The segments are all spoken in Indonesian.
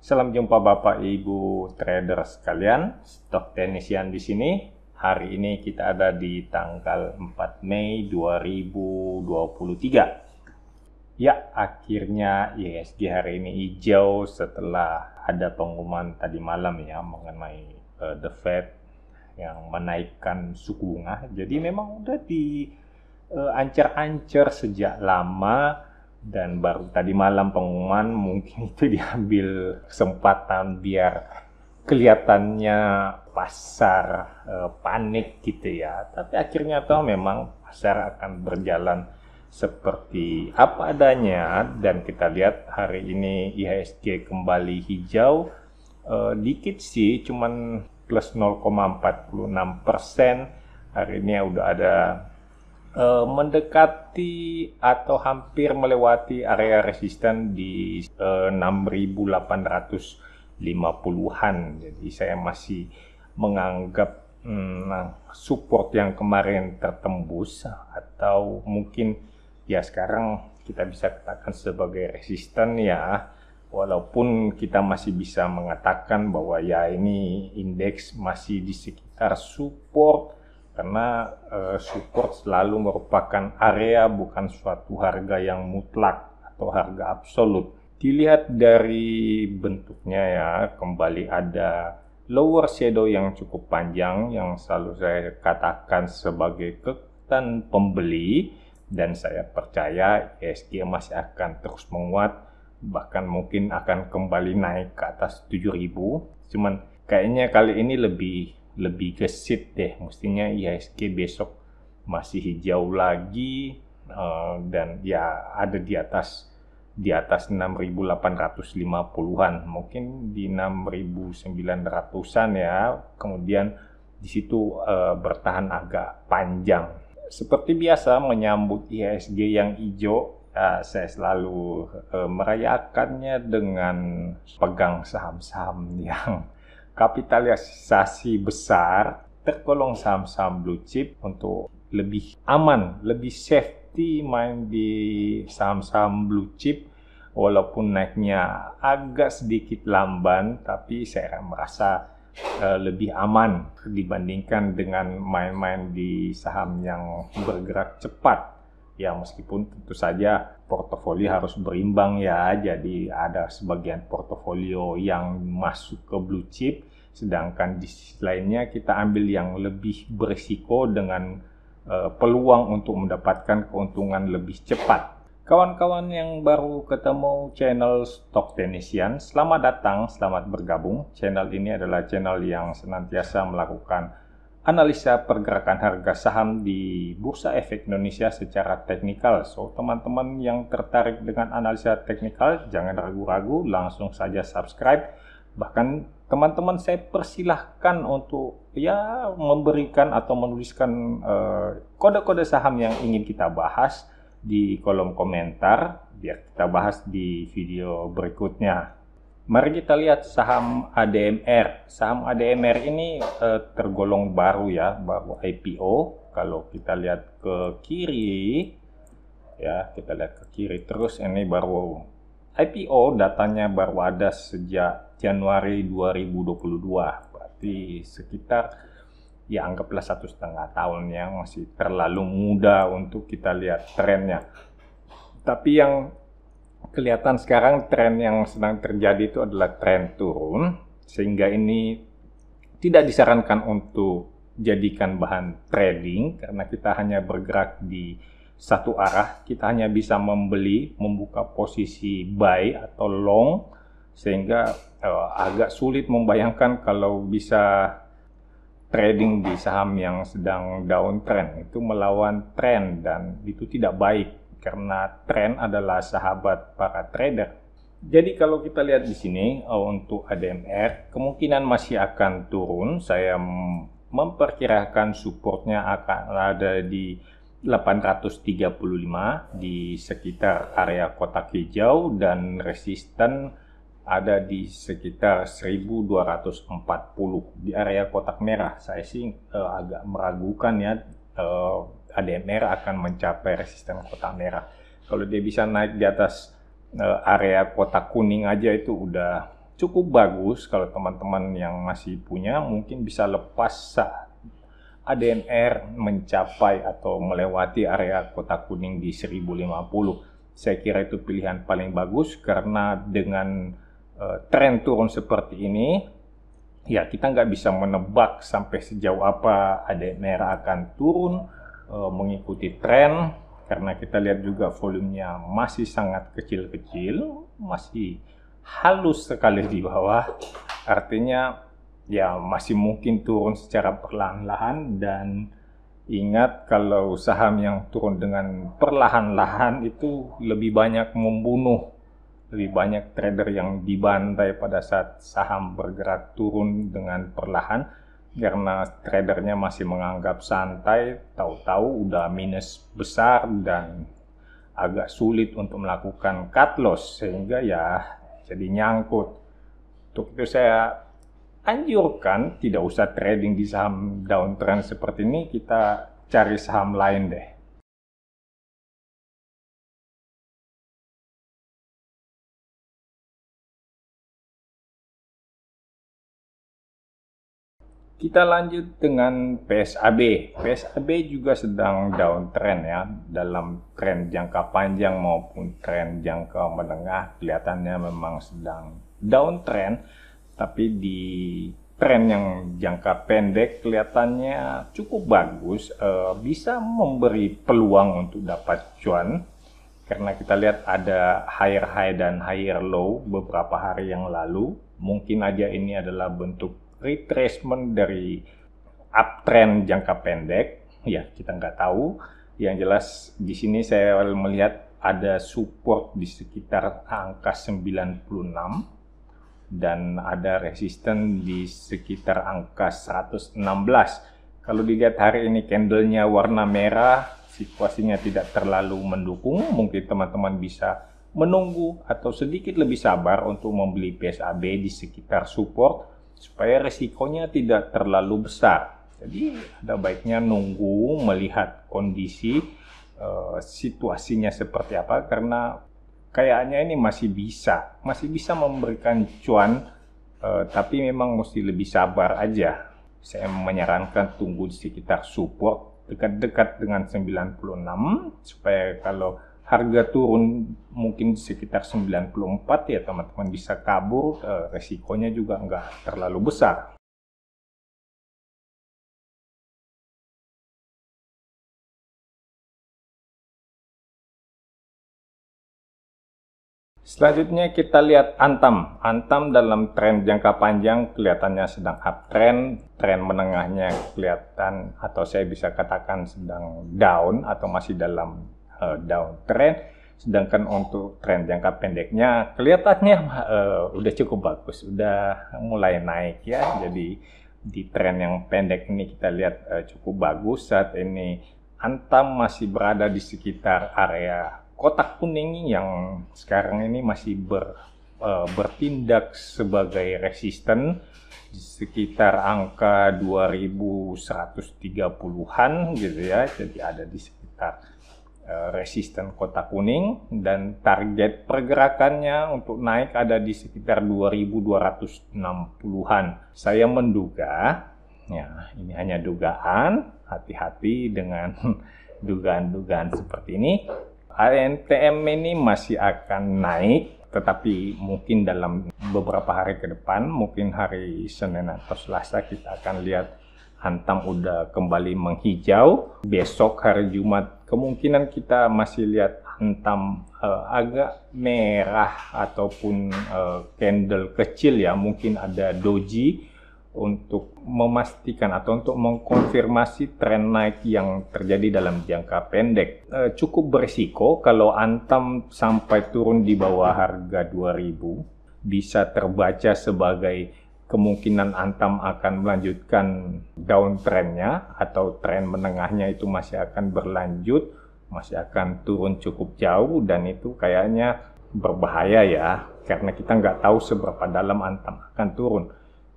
Salam jumpa Bapak Ibu trader sekalian, Stok Teknisian di sini. Hari ini kita ada di tanggal 4 Mei 2023. Ya, akhirnya IHSG hari ini hijau setelah ada pengumuman tadi malam ya mengenai The Fed yang menaikkan suku bunga. Jadi memang udah ancar-ancar sejak lama. Dan baru tadi malam pengumuman, mungkin itu diambil kesempatan biar kelihatannya pasar panik gitu ya. Tapi akhirnya toh memang pasar akan berjalan seperti apa adanya. Dan kita lihat hari ini IHSG kembali hijau, dikit sih, cuman plus 0,46%. Hari ini udah ada mendekati atau hampir melewati area resisten di 6.850-an. Jadi saya masih menganggap support yang kemarin tertembus atau mungkin ya sekarang kita bisa katakan sebagai resisten ya. Walaupun kita masih bisa mengatakan bahwa ya ini indeks masih di sekitar support. Karena support selalu merupakan area, bukan suatu harga yang mutlak atau harga absolut. Dilihat dari bentuknya ya, kembali ada lower shadow yang cukup panjang yang selalu saya katakan sebagai kekuatan pembeli, dan saya percaya IHSG masih akan terus menguat, bahkan mungkin akan kembali naik ke atas 7.000. Cuman kayaknya kali ini lebih gesit deh, mestinya IHSG besok masih hijau lagi, dan ya ada di atas 6.850-an, mungkin di 6.900-an ya. Kemudian di situ bertahan agak panjang. Seperti biasa menyambut IHSG yang hijau, saya selalu merayakannya dengan pegang saham-saham yang kapitalisasi besar, tergolong saham-saham blue chip untuk lebih aman, lebih safety main di saham-saham blue chip. Walaupun naiknya agak sedikit lamban, tapi saya merasa lebih aman dibandingkan dengan main-main di saham yang bergerak cepat. Ya, meskipun tentu saja portofolio harus berimbang ya, jadi ada sebagian portofolio yang masuk ke blue chip, sedangkan di sisi lainnya kita ambil yang lebih berisiko dengan peluang untuk mendapatkan keuntungan lebih cepat. Kawan-kawan yang baru ketemu channel Stok Teknisian, selamat datang, selamat bergabung. Channel ini adalah channel yang senantiasa melakukan analisa pergerakan harga saham di Bursa Efek Indonesia secara teknikal. So, teman-teman yang tertarik dengan analisa teknikal, jangan ragu-ragu, langsung saja subscribe. Bahkan teman-teman saya persilahkan untuk ya memberikan atau menuliskan kode-kode saham yang ingin kita bahas di kolom komentar, biar kita bahas di video berikutnya. Mari kita lihat saham ADMR. Saham ADMR ini tergolong baru ya, baru IPO. Kalau kita lihat ke kiri, ya kita lihat ke kiri terus, ini baru IPO, datanya baru ada sejak Januari 2022. Berarti sekitar ya anggaplah 1,5 tahun ya, masih terlalu muda untuk kita lihat trennya. Tapi yang kelihatan sekarang tren yang sedang terjadi itu adalah tren turun, sehingga ini tidak disarankan untuk jadikan bahan trading karena kita hanya bergerak di satu arah. Kita hanya bisa membeli, membuka posisi buy atau long, sehingga agak sulit membayangkan kalau bisa trading di saham yang sedang downtrend, itu melawan tren, dan itu tidak baik karena tren adalah sahabat para trader. Jadi kalau kita lihat di sini untuk ADMR kemungkinan masih akan turun. Saya memperkirakan supportnya akan ada di 835 di sekitar area kotak hijau, dan resisten ada di sekitar 1240 di area kotak merah. Saya sih agak meragukan ya ADMR akan mencapai resisten kotak merah. Kalau dia bisa naik di atas area kotak kuning aja itu udah cukup bagus. Kalau teman-teman yang masih punya mungkin bisa lepas saat ADNR mencapai atau melewati area kotak kuning di 1050. Saya kira itu pilihan paling bagus karena dengan tren turun seperti ini, ya kita nggak bisa menebak sampai sejauh apa ADNR akan turun mengikuti tren, karena kita lihat juga volumenya masih sangat kecil-kecil, masih halus sekali di bawah. Artinya ya masih mungkin turun secara perlahan-lahan, dan ingat kalau saham yang turun dengan perlahan-lahan itu lebih banyak membunuh, lebih banyak trader yang dibantai pada saat saham bergerak turun dengan perlahan, karena tradernya masih menganggap santai, tahu-tahu udah minus besar dan agak sulit untuk melakukan cut loss, sehingga ya jadi nyangkut. Untuk itu saya anjurkan tidak usah trading di saham downtrend seperti ini, kita cari saham lain deh. Kita lanjut dengan PSAB. PSAB juga sedang downtrend ya, dalam tren jangka panjang maupun tren jangka menengah kelihatannya memang sedang downtrend. Tapi di tren yang jangka pendek kelihatannya cukup bagus, bisa memberi peluang untuk dapat cuan, karena kita lihat ada higher high dan higher low beberapa hari yang lalu. Mungkin aja ini adalah bentuk retracement dari uptrend jangka pendek, ya kita nggak tahu. Yang jelas di sini saya melihat ada support di sekitar angka 96 dan ada resisten di sekitar angka 116. Kalau dilihat hari ini candlenya warna merah, situasinya tidak terlalu mendukung. Mungkin teman-teman bisa menunggu atau sedikit lebih sabar untuk membeli PSAB di sekitar support supaya resikonya tidak terlalu besar. Jadi ada baiknya nunggu melihat kondisi situasinya seperti apa, karena kayaknya ini masih bisa memberikan cuan, tapi memang mesti lebih sabar aja. Saya menyarankan tunggu di sekitar support dekat-dekat dengan 96, supaya kalau harga turun mungkin sekitar 94 ya teman-teman bisa kabur, resikonya juga nggak terlalu besar. Selanjutnya kita lihat Antam. Antam dalam tren jangka panjang kelihatannya sedang uptrend, tren menengahnya kelihatan atau saya bisa katakan sedang down atau masih dalam downtrend. Sedangkan untuk tren jangka pendeknya kelihatannya udah cukup bagus, udah mulai naik ya. Jadi di tren yang pendek ini kita lihat cukup bagus. Saat ini Antam masih berada di sekitar area kotak kuning yang sekarang ini masih bertindak sebagai resisten di sekitar angka 2130-an gitu ya. Jadi ada di sekitar resisten kotak kuning, dan target pergerakannya untuk naik ada di sekitar 2260-an. Saya menduga, ya ini hanya dugaan, hati-hati dengan dugaan-dugaan seperti ini. ANTM ini masih akan naik, tetapi mungkin dalam beberapa hari ke depan, mungkin hari Senin atau Selasa kita akan lihat Antam udah kembali menghijau. Besok hari Jumat kemungkinan kita masih lihat Antam agak merah ataupun candle kecil ya, mungkin ada doji untuk memastikan atau untuk mengkonfirmasi tren naik yang terjadi dalam jangka pendek. Cukup berisiko kalau Antam sampai turun di bawah harga 2000, bisa terbaca sebagai kemungkinan Antam akan melanjutkan downtrendnya atau tren menengahnya itu masih akan berlanjut, masih akan turun cukup jauh, dan itu kayaknya berbahaya ya, karena kita nggak tahu seberapa dalam Antam akan turun.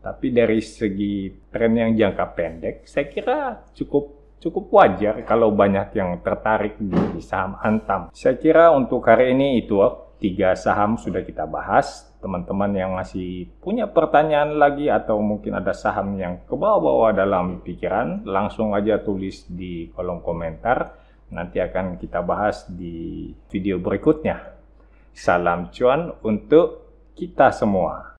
Tapi dari segi tren yang jangka pendek, saya kira cukup wajar kalau banyak yang tertarik di saham Antam. Saya kira untuk hari ini itu. 3 saham sudah kita bahas. Teman-teman yang masih punya pertanyaan lagi atau mungkin ada saham yang ke bawah-bawah dalam pikiran, langsung aja tulis di kolom komentar. Nanti akan kita bahas di video berikutnya. Salam cuan untuk kita semua.